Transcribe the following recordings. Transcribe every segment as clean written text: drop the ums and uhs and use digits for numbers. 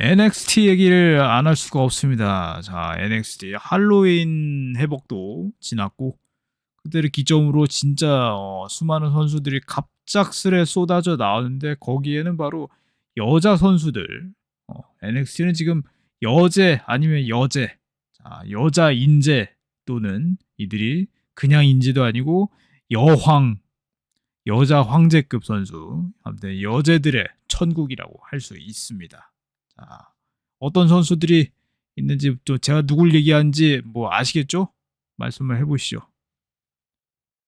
NXT 얘기를 안 할 수가 없습니다. 자, NXT 할로윈 회복도 지났고 그때를 기점으로 진짜 수많은 선수들이 갑작스레 쏟아져 나오는데 거기에는 바로 여자 선수들. NXT는 지금 여제 아니면 여제, 자, 여자 인재 또는 이들이 그냥 인재도 아니고 여황, 여자 황제급 선수, 아무튼 여제들의 천국이라고 할 수 있습니다. 자, 어떤 선수들이 있는지 또 제가 누굴 얘기하는지 뭐 아시겠죠? 말씀을 해보시죠.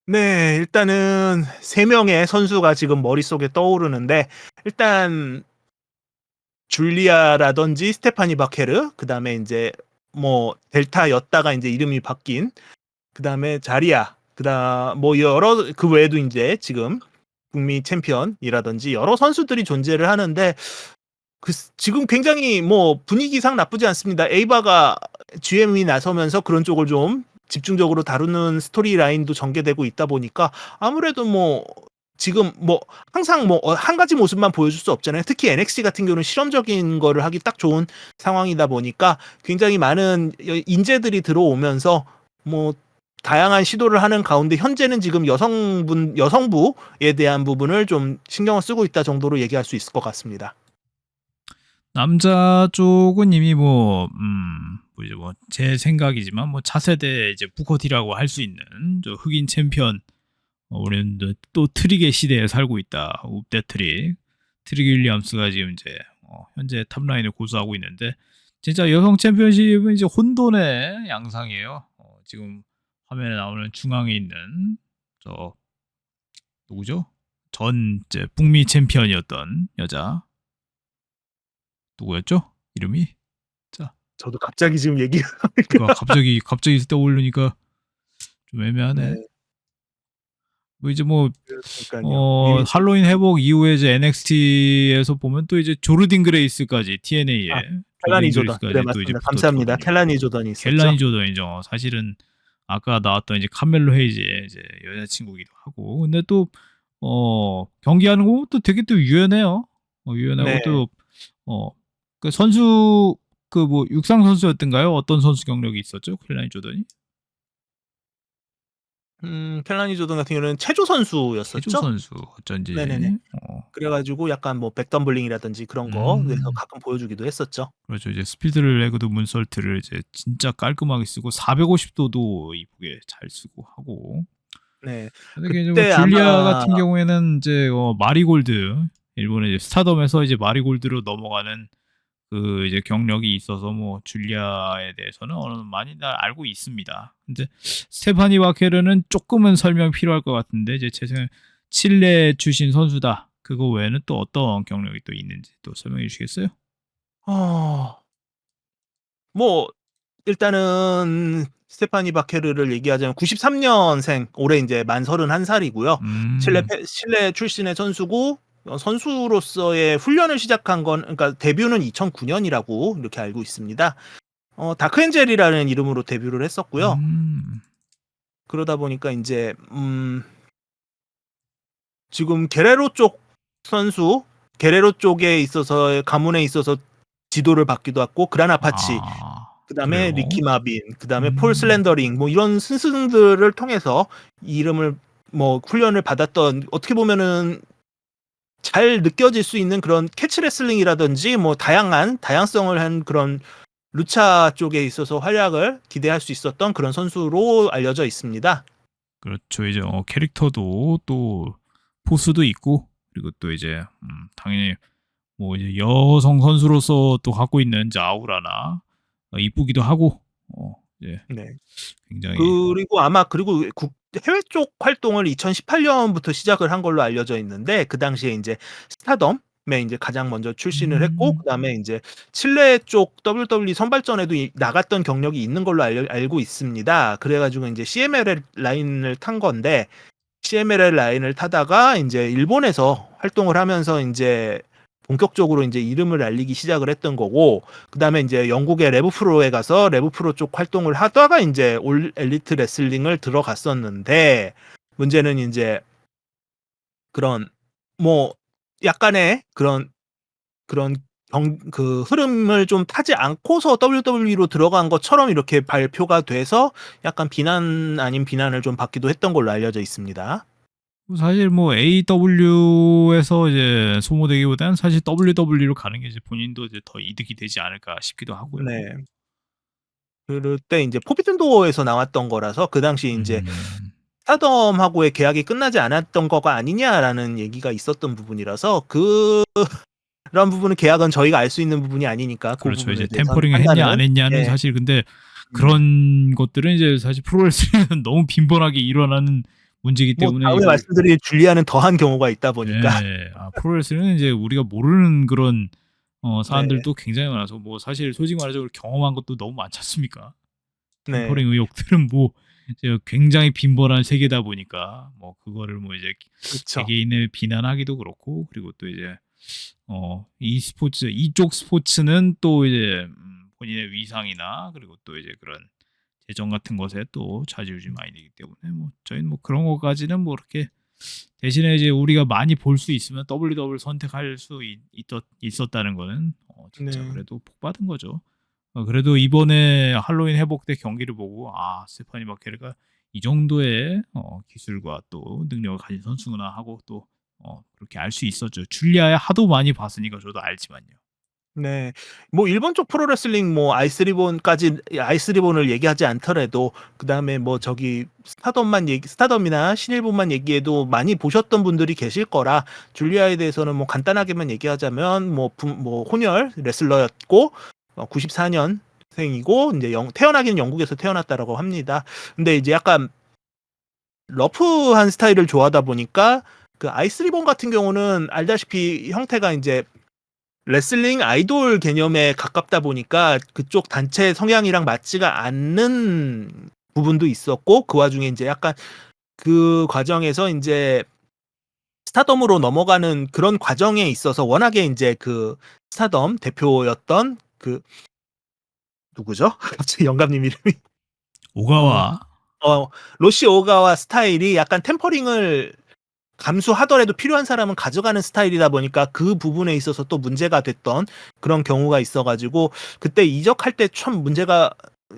네. 일단은 3 명의 선수가 지금 머릿속에 떠오르는데 일단 줄리아라든지 스테파니 바케르, 그다음에 인제 뭐 델타였다가 인제 이름이 바뀐, 그다음에 자리아, 뭐 여러 그 외에도 인제 지금 북미 챔피언이라든지 여러 선수들이 존재를 하는데 지금 굉장히 뭐 분위기상 나쁘지 않습니다. 에이바가 GM이 나서면서 그런 쪽을 좀 집중적으로 다루는 스토리 라인도 전개되고 있다 보니까 아무래도 뭐 지금 뭐 항상 뭐 한 가지 모습만 보여줄 수 없잖아요. 특히 NXT 같은 경우는 실험적인 거를 하기 딱 좋은 상황이다 보니까 굉장히 많은 인재들이 들어오면서 뭐 다양한 시도를 하는 가운데 현재는 지금 여성부에 대한 부분을 좀 신경을 쓰고 있다 정도로 얘기할 수 있을 것 같습니다. 남자 쪽은 이미 뭐 이제 뭐 제 생각이지만 뭐 차세대 이제 부커티라고 할 수 있는 저 흑인 챔피언, 우리는 또 트릭의 시대에 살고 있다. 웁데 트릭 윌리엄스가 지금 이제 현재 탑라인을 고수하고 있는데 진짜 여성 챔피언십은 이제 혼돈의 양상이에요. 지금 화면에 나오는 중앙에 있는 저 누구죠? 전 이제 북미 챔피언이었던 여자 누구였죠? 이름이? 자, 저도 갑자기 지금 얘기가 그러니까 갑자기 떠오르니까 좀 애매하네. 네. 뭐 이제 뭐 그러니깐요. 이미 할로윈 회복 이후에 이제 NXT에서 보면 또 이제 조르딘 그레이스까지 TNA에 조르딘 켈라니 조던. 네, 그레이스까지 또 이제 맞습니다. 감사합니다. 붙었거든요. 켈라니 조던이 있었죠. 켈라니 조던이죠. 사실은 아까 나왔던 이제 카멜로 헤이즈의 이제 여자친구기도 하고. 근데 또 경기하는 거 또 되게 또 유연해요. 유연하고 네. 또 그 선수 그 뭐 육상 선수였던가요? 어떤 선수 경력이 있었죠? 켈라니 조던이? 켈라니 조던 같은 경우는 체조 체조 선수였었죠? 선수 어쩐지. 네네네. 그래 가지고 약간 뭐 백덤블링이라든지 그런 거 그래서 가끔 보여주기도 했었죠. 그렇죠. 이제 스피드를 레그도 문설트를 이제 진짜 깔끔하게 쓰고 450도도 이쁘게 잘 쓰고 하고. 네. 근데 이제 뭐 그때 줄리아 아마 같은 경우에는 이제 마리골드, 일본의 이제 스타덤에서 이제 마리골드로 넘어가는 그 이제 경력이 있어서 뭐 줄리아에 대해서는 어느 정도 많이 다 알고 있습니다. 근데 스테파니 바케르는 조금은 설명 필요할 것 같은데 이제 제 생각에 칠레 출신 선수다. 그거 외에는 또 어떤 경력이 또 있는지 또 설명해 주시겠어요? 뭐 일단은 스테파니 바케르를 얘기하자면 93 년생, 올해 인제 만 31 살이고요. 음. 칠레 출신의 선수고 선수로서의 훈련을 시작한 건, 그러니까 데뷔는 2009 년이라고 이렇게 알고 있습니다. 다크 엔젤이라는 이름으로 데뷔를 했었고요. 음. 그러다 보니까 인제 지금 게레로 쪽 선수, 게레로 쪽에 있어서 가문에 있어서 지도를 받기도 했고, 그란 아파치, 아. 그다음에 그래요? 리키 마빈, 그다음에 폴 음. 슬렌더링, 뭐 이런 스승들을 통해서 이름을 뭐 훈련을 받았던, 어떻게 보면은 잘 느껴질 수 있는 그런 캐치 레슬링이라든지 뭐 다양성을 한 그런 루차 쪽에 있어서 활약을 기대할 수 있었던 그런 선수로 알려져 있습니다. 그렇죠. 이제 캐릭터도 또 포스도 있고 그리고 또 이제 당연히 뭐 이제 여성 선수로서 또 갖고 있는 이제 아우라나 이쁘기도 하고 이제 네. 굉장히 그리고 아마 그리고 해외 쪽 활동을 2018 년부터 시작을 한 걸로 알려져 있는데, 그 당시에 인제 스타덤에 인제 가장 먼저 출신을 했고, 음. 그다음에 인제 칠레 쪽 WWE 선발전에도 나갔던 경력이 있는 걸로 알고 있습니다. 그래 가지고 인제 CMLL 라인을 탄 건데, CMLL 라인을 타다가 인제 일본에서 활동을 하면서 인제 본격적으로 인제 이름을 알리기 시작을 했던 거고, 그다음에 인제 영국의 레브 프로에 가서 레브 프로 쪽 활동을 하다가 인제 올 엘리트 레슬링을 들어갔었는데, 문제는 인제 그런 뭐 약간의 그런 그 흐름을 좀 타지 않고서 WWE로 들어간 것처럼 이렇게 발표가 돼서 약간 비난 아닌 비난을 좀 받기도 했던 걸로 알려져 있습니다. 사실 뭐 AEW에서 이제 소모되기보다는 사실 WWE로 가는 게 이제 본인도 이제 더 이득이 되지 않을까 싶기도 하고요. 네. 그때 인제 포비든 도어에서 나왔던 거라서 그 당시 인제 음. 스타덤하고의 계약이 끝나지 않았던 거가 아니냐라는 얘기가 있었던 부분이라서 그런 부분은 계약은 저희가 알 수 있는 부분이 아니니까 그 그렇죠. 이제 부분에 대해서는 템퍼링을 했냐 안 판단은 했냐는 예. 사실 근데 음. 그런 것들은 이제 사실 프로레슬링은 너무 빈번하게 일어나는 문제이기 뭐 때문에 다음에 이걸 말씀드릴 줄리아는 더한 경우가 있다 보니까. 예. 프로레슬링은 이제 우리가 모르는 그런 네. 사안들도 굉장히 많아서 뭐 사실 솔직히 말해서 경험한 것도 너무 많지 않습니까? 네. 템퍼링 의혹들은 뭐 이제 굉장히 빈번한 세계다 보니까 뭐 그거를 뭐 이제 그쵸. 개개인을 비난하기도 그렇고 그리고 또 이제 e스포츠 이쪽 스포츠는 또 이제 본인의 위상이나 그리고 또 이제 그런 재정 같은 것에 또 좌지우지 많이 되기 때문에 뭐 저희는 뭐 그런 것까지는 뭐 이렇게 대신에 이제 우리가 많이 볼 수 있으면 WW를 선택할 수 있었다는 거는 진짜 네. 그래도 복 받은 거죠. 그래도 이번에 할로윈 회복 때 경기를 보고 스테파니 마케르가 이 정도의 기술과 또 능력을 가진 선수구나 하고 또 그렇게 알 수 있었죠. 줄리아야 하도 많이 봤으니까 저도 알지만요. 네. 뭐 일본 쪽 프로레슬링 뭐 아이스 리본을 얘기하지 않더라도 그다음에 뭐 저기 스타덤이나 신일본만 얘기해도 많이 보셨던 분들이 계실 거라 줄리아에 대해서는 뭐 간단하게만 얘기하자면 뭐 혼혈 레슬러였고 94 년생이고 인제 태어나기는 영국에서 태어났다라고 합니다. 근데 이제 약간 러프한 스타일을 좋아하다 보니까 그 아이스 리본 같은 경우는 알다시피 형태가 인제 레슬링 아이돌 개념에 가깝다 보니까 그쪽 단체 성향이랑 맞지가 않는 부분도 있었고 그 와중에 인제 약간 그 과정에서 인제 스타덤으로 넘어가는 그런 과정에 있어서 워낙에 인제 그 스타덤 대표였던 그 누구죠? 갑자기 영감님 이름이 어 오가와 로시 오가와 스타일이 약간 템퍼링을 감수하더라도 필요한 사람은 가져가는 스타일이다 보니까 그 부분에 있어서 또 문제가 됐던 그런 경우가 있어 가지고 그때 이적할 때 참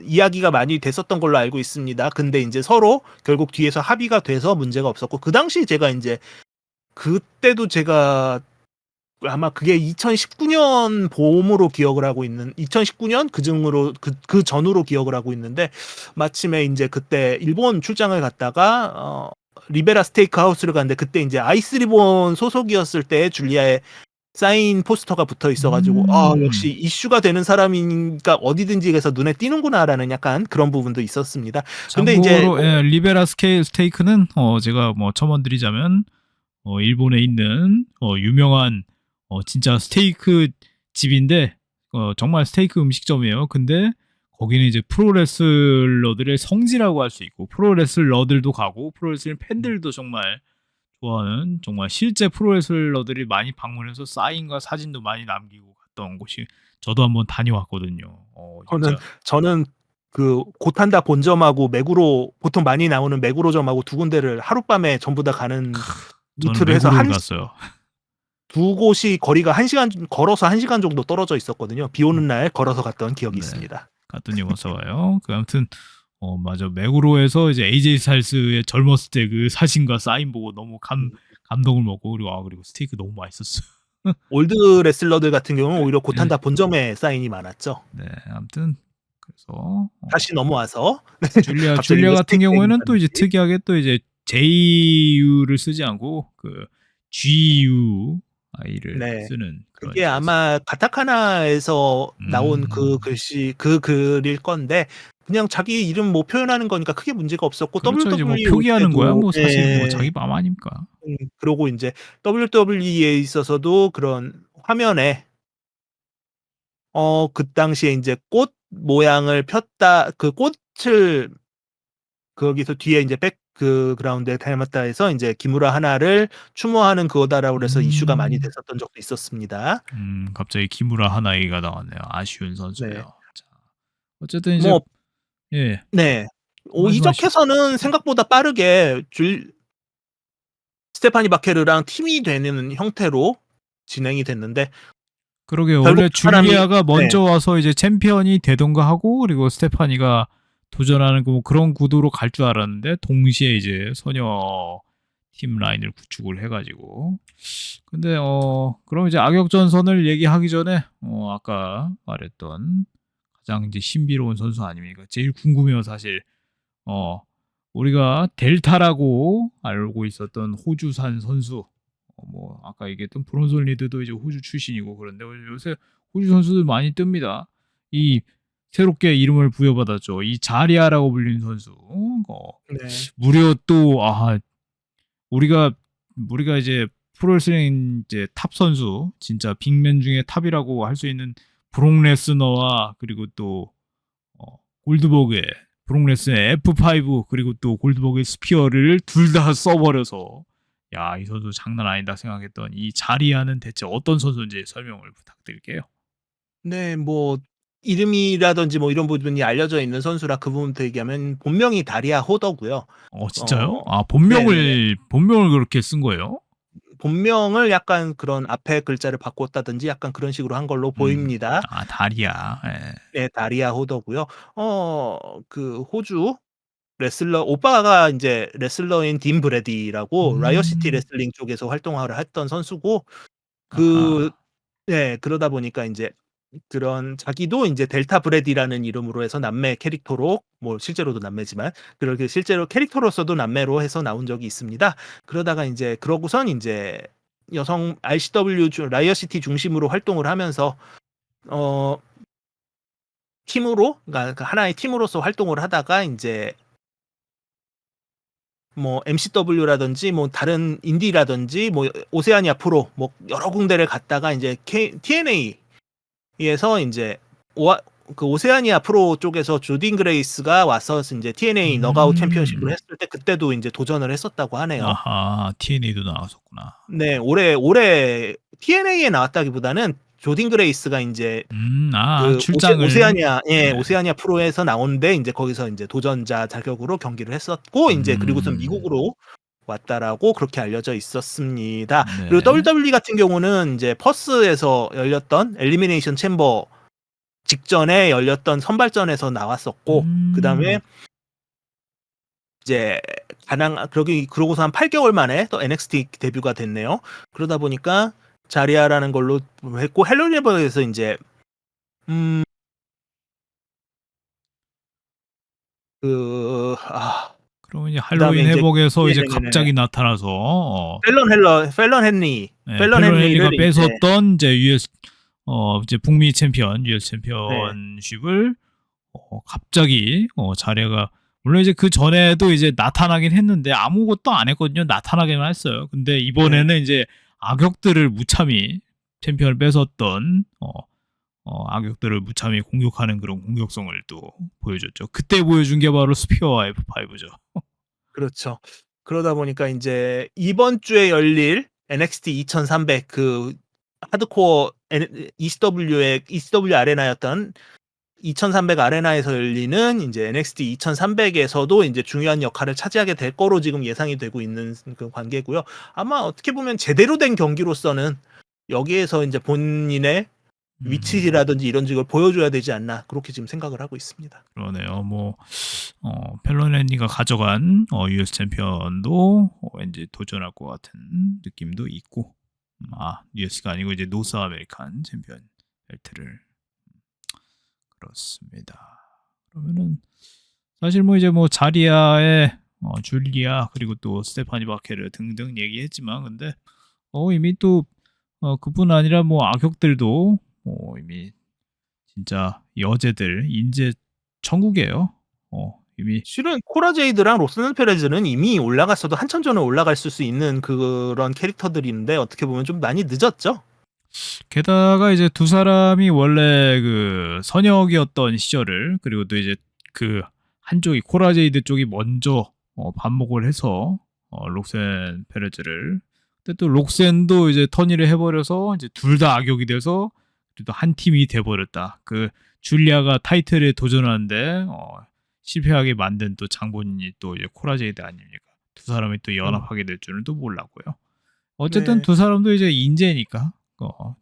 이야기가 많이 됐었던 걸로 알고 있습니다. 근데 인제 서로 결국 뒤에서 합의가 돼서 문제가 없었고 그 당시 제가 인제 그때도 제가 아마 그게 2019년 봄으로 기억을 하고 있는 2019년 그즈음으로 그 전후로 기억을 하고 있는데 마침에 인제 그때 일본 출장을 갔다가 리베라 스테이크하우스를 갔는데 그때 인제 아이스 리본 소속이었을 때 줄리아의 사인 포스터가 붙어 있어 가지고 '아 역시 음. 이슈가 되는 사람이니까 어디든지 가서 눈에 띄는구나.'라는 약간 그런 부분도 있었습니다. 근데 인제 참고로 리베라 스테이크는 제가 뭐 첨언드리자면 일본에 있는 유명한 진짜 스테이크 집인데 정말 스테이크 음식점이에요. 근데 거기는 이제 프로레슬러들의 성지라고 할 수 있고 프로레슬러들도 가고 프로레슬링 팬들도 정말 좋아하는 정말 실제 프로레슬러들이 많이 방문해서 사인과 사진도 많이 남기고 갔던 곳이 저도 한번 다녀왔거든요. 저는 진짜 저는 그 고탄다 본점하고 메구로 보통 많이 나오는 메구로점하고 두 군데를 하룻밤에 전부 다 가는 저는 루트를 해서 메구로를 갔어요. 두 곳이 거리가 1 시간 걸어서 1 시간 정도 떨어져 있었거든요. 비 오는 음. 날 걸어서 갔던 기억이 네. 있습니다. 갔더니 어서 와요. 아무튼 맞아. 메구로에서 이제 AJ 스타일스의 젊었을 때 그 사진과 사인 보고 너무 감동을 먹고 그리고 스테이크 너무 맛있었어요. 올드 레슬러들 같은 경우는 오히려 예. 고탄다 본점에 사인이 많았죠. 네. 아무튼 그래서 다시 넘어와서 갑자기 줄리아 왜 같은 스테이크 얘기를 경우에는 또 이제 갔는지. 특이하게 또 이제 JU를 쓰지 않고 그 GUI를 네. 쓰는 그런 그게 이제 아마 가타카나에서 나온 그 음. 글씨 그 글일 건데 그냥 자기 이름 뭐 표현하는 거니까 크게 문제가 없었고 그렇죠. 이제 뭐 WWE 올 표기하는 거야 때도 뭐 사실 뭐 예. 자기 마음 아닙니까? 그러고 인제 WWE에 있어서도 그런 화면에 그 당시에 인제 꽃 모양을 폈다 그 꽃을 거기서 뒤에 인제 백그라운드에 닮았다 해서 인제 기무라 하나를 추모하는 그거다라고 그래서 이슈가 많이 음. 됐었던 적도 있었습니다. 갑자기 키무라 하나이가 나왔네요. 아쉬운 네. 선수예요. 자, 어쨌든 이제 뭐 예, 네. 말씀하시죠. 이적해서는 생각보다 빠르게 스테파니 바케르랑 팀이 되는 형태로 진행이 됐는데 그러게요. 결국 원래 그 사람이 줄리아가 네. 먼저 와서 이제 챔피언이 되던가 하고 그리고 스테파니가 도전하는 뭐 그런 구도로 갈 줄 알았는데 동시에 이제 소녀 팀 라인을 구축을 해가지고 근데 그럼 이제 악역 전선을 얘기하기 전에 아까 말했던 가장 이제 신비로운 선수 아닙니까? 제일 궁금해요 사실. 어 우리가 델타라고 알고 있었던 호주산 선수. 뭐 아까 얘기했던 브론솔 리드도 이제 호주 출신이고 그런데 요새 호주 선수들 많이 뜹니다. 이 새롭게 이름을 부여받았죠. 이 자리아라고 불리는 선수. 네. 무려 또 우리가 우리가 이제 프로레슬링 이제 탑 선수 진짜 빅맨 중에 탑이라고 할 수 있는 브록 레스너와 그리고 또 골드버그의 브록 레스너의 F5 그리고 또 골드버그의 스피어를 둘 다 써버려서 야, 이 선수 장난 아니다 생각했던 이 자리아는 대체 어떤 선수인지 설명을 부탁드릴게요. 네. 뭐 이름이라든지 뭐 이런 부분이 알려져 있는 선수라 그 부분부터 얘기하면 본명이 다리아 호더고요. 진짜요? 어 네네네. 본명을 그렇게 쓴 거예요? 본명을 약간 그런 앞에 글자를 바꿨다든지 약간 그런 식으로 한 걸로 보입니다. 다리아. 예. 네. 다리아 호더고요. 그 호주 레슬러 오빠가 인제 레슬러인 딘 브래디라고 라이엇시티 음. 레슬링 쪽에서 활동을 했던 선수고 그 아하. 네 그러다 보니까 인제 그런 자기도 인제 델타 브래디라는 이름으로 해서 남매 캐릭터로 뭐 실제로도 남매지만 그렇게 실제로 캐릭터로서도 남매로 해서 나온 적이 있습니다. 그러다가 인제 그러고선 인제 여성 RCW 라이엇시티 중심으로 활동을 하면서 어 팀으로 그러니까 그 하나의 팀으로서 활동을 하다가 인제 뭐 MCW라든지 뭐 다른 인디라든지 뭐 오세아니아 프로 뭐 여러 군데를 갔다가 인제 TNA에서 인제 그 오세아니아 프로 쪽에서 조딘 그레이스가 와서 인제 TNA 너가웃 챔피언십을 음. 했을 때 그때도 인제 도전을 했었다고 하네요. 아하. TNA도 나왔었구나. 네. 올해 TNA에 나왔다기보다는 조딘 그레이스가 인제 그 출장을. 네. 오세아니아 프로에서 나오는데 인제 거기서 인제 도전자 자격으로 경기를 했었고 인제 그리고선 음. 미국으로 왔다라고 그렇게 알려져 있었습니다. 그리고 네. WWE 같은 경우는 인제 퍼스에서 열렸던 엘리미네이션 챔버 직전에 열렸던 선발전에서 나왔었고 그다음에 음. 이제 그러고서 한 8개월 만에 또 NXT 데뷔가 됐네요. 그러다 보니까 자리아라는 걸로 했고 헬로 네버에서 인제 음 그러면 이제 그다음에 할로윈 인제 해복에서 이제 네네네네. 갑자기 나타나서 펠런 펠런 헨리를 헨리가 인제 뺏었던 이제 이제 북미 챔피언 US 네. 챔피언십을 갑자기 자리아가 물론 이제 그 전에도 이제 나타나긴 했는데 아무것도 안 했거든요. 나타나기만 했어요. 근데 네. 이번에는 이제 악역들을 무참히 챔피언을 뺏었던 악역들을 무참히 공격하는 그런 공격성을 또 보여줬죠. 그때 보여준 게 바로 스피어와 F5죠. 그렇죠. 그러다 보니까 인제 이번 주에 열릴 NXT 2300 그 하드코어 ECW 아레나였던 2300 아레나에서 열리는 인제 NXT 2300에서도 인제 중요한 역할을 차지하게 될 거로 지금 예상이 되고 있는 그 관계고요. 아마 어떻게 보면 제대로 된 경기로서는 여기에서 인제 본인의 음. 위치라든지 이런 식을 보여줘야 되지 않나 그렇게 지금 생각을 하고 있습니다. 그러네요. 뭐 펠런 헨리가 가져간 US 챔피언도 왠지 도전할 것 같은 느낌도 있고 US가 아니고 이제 노스 아메리칸 챔피언 벨트를 그렇습니다. 그러면은 사실 뭐 이제 뭐 자리아의 줄리아 그리고 또 스테파니 바케르 등등 얘기했지만 근데 이미 또 그뿐 아니라 뭐 악역들도 이미 진짜 여제들 인재 천국이에요. 이미 실은 코라제이드랑 로스는 페레즈는 이미 올라갔어도 한참 전에 올라갔을 수 있는 그런 캐릭터들인데 어떻게 보면 좀 많이 늦었죠? 게다가 이제 두 사람이 원래 그 선역이었던 시절을 그리고 또 이제 그 한쪽이 코라제이드 쪽이 먼저 반목을 해서 록센 페레즈를 근데 또 록센도 이제 턴이를 해버려서 이제 둘 다 악역이 돼서 또 한 팀이 돼버렸다. 그 줄리아가 타이틀에 도전하는데 실패하게 만든 또 장본인이 또 이제 코라제이드 아닙니까? 두 사람이 또 음. 연합하게 될 줄은 또 몰랐고요. 어쨌든 네. 두 사람도 이제 인재니까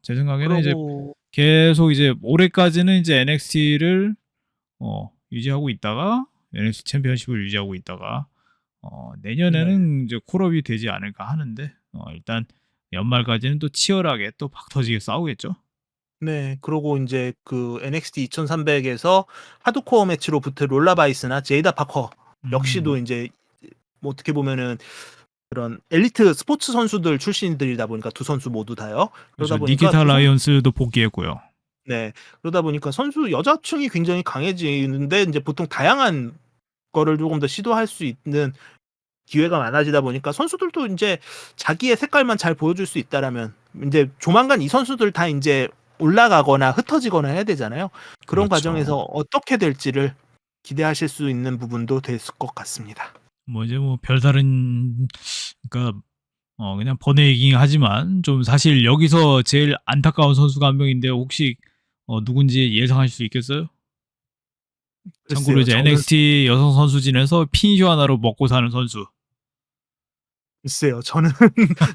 제 생각에는 이제 그러고 계속 이제 올해까지는 이제 NXT를 유지하고 있다가 NXT 챔피언십을 유지하고 있다가 네. 내년에는 이제 콜업이 되지 않을까 하는데 일단 연말까지는 또 치열하게 또 박 터지게 싸우겠죠. 네. 그러고 인제 그 NXT 2300에서 하드코어 매치로 붙을 롤라 바이스나 제이다 파커 역시도 음. 인제 뭐 어떻게 보면은 그런 엘리트 스포츠 선수들 출신들이다 보니까 두 선수 모두 다요. 그러다 그렇죠. 보니까 니키타 두 선 라이언스도 복귀했고요. 네. 그러다 보니까 선수 여자층이 굉장히 강해지는데 인제 보통 다양한 거를 조금 더 시도할 수 있는 기회가 많아지다 보니까 선수들도 인제 자기의 색깔만 잘 보여줄 수 있다라면 인제 조만간 이 선수들 다 인제 올라가거나 흩어지거나 해야 되잖아요. 그런 그렇죠. 과정에서 어떻게 될지를 기대하실 수 있는 부분도 됐을 것 같습니다. 뭐 이제 뭐 별다른 그러니까 그냥 번외이긴 하지만 좀 사실 여기서 제일 안타까운 선수가 한 명인데 혹시 누군지 예상하실 수 있겠어요? 참고로 글쎄요. 이제 저는 NXT 여성 선수진에서 피니셔 하나로 먹고 사는 선수. 글쎄요.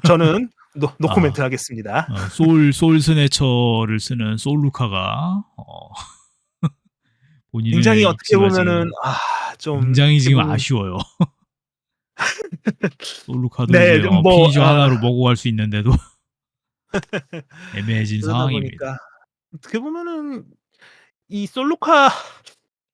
저는 노 아, 코멘트 하겠습니다. 소울 스네처를 쓰는 솔루카가 굉장히 본인의 어떻게 입지가 보면은 지금 좀 굉장히 어떻게 지금 보면 아쉬워요. 솔루카도 네. 이제 뭐 피니셔 하나로 먹고 갈 수 있는데도 애매해진 그러다 상황입니다. 보니까 어떻게 보면은 이 솔루카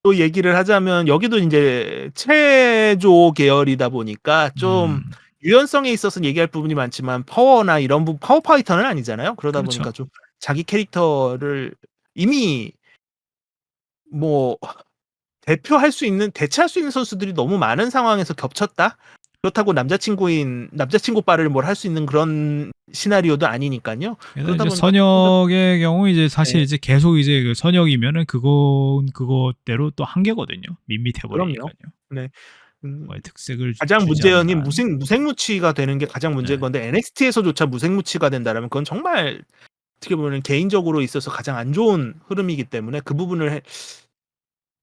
또 얘기를 하자면 여기도 인제 체조 계열이다 보니까 좀 음, 유연성에 있어서는 얘기할 부분이 많지만 파워나 이런 파워 파이터는 아니잖아요. 그러다 그렇죠. 보니까 좀 자기 캐릭터를 이미 뭐 대표할 수 있는 대체할 수 있는 선수들이 너무 많은 상황에서 겹쳤다? 그렇다고 남자친구 빠를 뭘 할 수 있는 그런 시나리오도 아니니깐요. 게다가 그러다 이제 보니까 조금 더 선역의 경우 이제 사실 네. 이제 계속 이제 그 선역이면은 그건 그것대로 또 한계거든요. 밋밋해 그럼요. 버리니까요. 네. 뭔가 특색을 가장 주지 않는 문제연인 한. 무색무취가 되는 게 가장 문제인 네. 건데 NXT에서조차 무색무취가 된다라면 그건 정말 어떻게 보면은 개인적으로 있어서 가장 안 좋은 흐름이기 때문에 그 부분을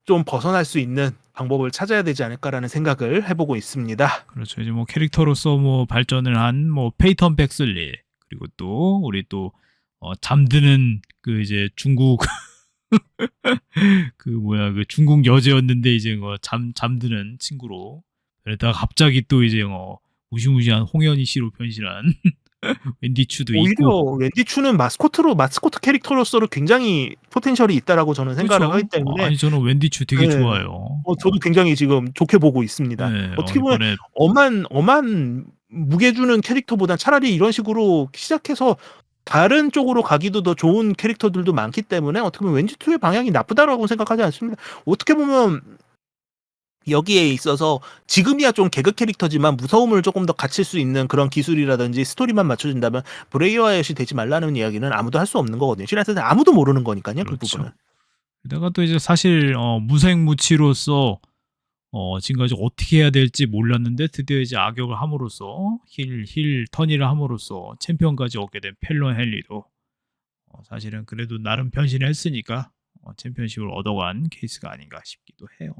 좀 벗어날 수 있는 방법을 찾아야 되지 않을까라는 생각을 해 보고 있습니다. 그렇죠. 이제 뭐 캐릭터로서 뭐 발전을 한 뭐 페이턴 백슬리, 그리고 또 우리 또 잠드는 그 이제 중국 그 뭐야 그 중국 여제였는데 이제 잠드는 친구로, 그러다가 갑자기 또 이제 무시무시한 홍현희 씨로 변신한 웬디 추도 오히려 있고. 웬디 추는 마스코트 캐릭터로서도 굉장히 포텐셜이 있다라고 저는 생각을 하기 그렇죠. 때문에 아니 저는 웬디 추 되게 네. 좋아해요. 저도 굉장히 지금 좋게 보고 있습니다. 네. 어떻게 보면 이번에 엄한 무게 주는 캐릭터보단 차라리 이런 식으로 시작해서 다른 쪽으로 가기도 더 좋은 캐릭터들도 많기 때문에 어떻게 보면 웬지 2의 방향이 나쁘다라고 생각하지 않습니다. 어떻게 보면 여기에 있어서 지금이야 좀 개그 캐릭터지만 무서움을 조금 더 갖출 수 있는 그런 기술이라든지 스토리만 맞춰준다면 브레이 와이엇이 되지 말라는 이야기는 아무도 할 수 없는 거거든요. 실내에서는 아무도 모르는 거니까요, 그 부분은. 그렇죠. 게다가 또 이제 사실 무색무취로서 지금까지 어떻게 해야 될지 몰랐는데 드디어 이제 악역을 함으로써 힐 턴이를 함으로써 챔피언까지 얻게 된 펠론 헨리도 사실은 그래도 나름 변신했으니까 챔피언십을 얻어간 케이스가 아닌가 싶기도 해요.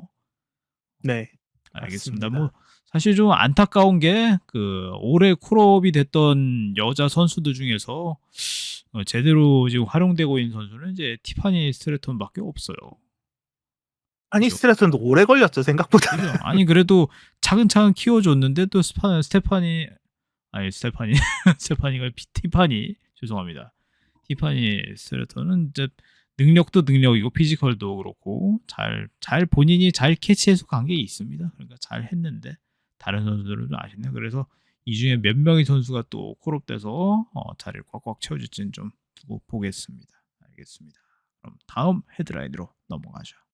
네. 알겠습니다. 뭐 맞습니다. 사실 좀 안타까운 게 그 올해 콜업이 됐던 여자 선수들 중에서 제대로 지금 활용되고 있는 선수는 이제 티파니 스트래턴밖에 없어요. 아니 그죠? 스트레스는 오래 걸렸죠, 생각보다. 그죠? 아니 그래도 차근차근 키워줬는데 또 스테파니, 아니 스테파니 스테파니가 티파니, 죄송합니다. 티파니 스트래턴은 이제 능력도 능력이고 피지컬도 그렇고 잘 본인이 잘 캐치해서 간 게 있습니다. 그러니까 잘 했는데 다른 선수들은 좀 아쉽네. 그래서 이 중에 몇 명의 선수가 또 콜업돼서 자리를 꽉꽉 채워줄지는 좀 두고 보겠습니다. 알겠습니다. 그럼 다음 헤드라인으로 넘어가죠.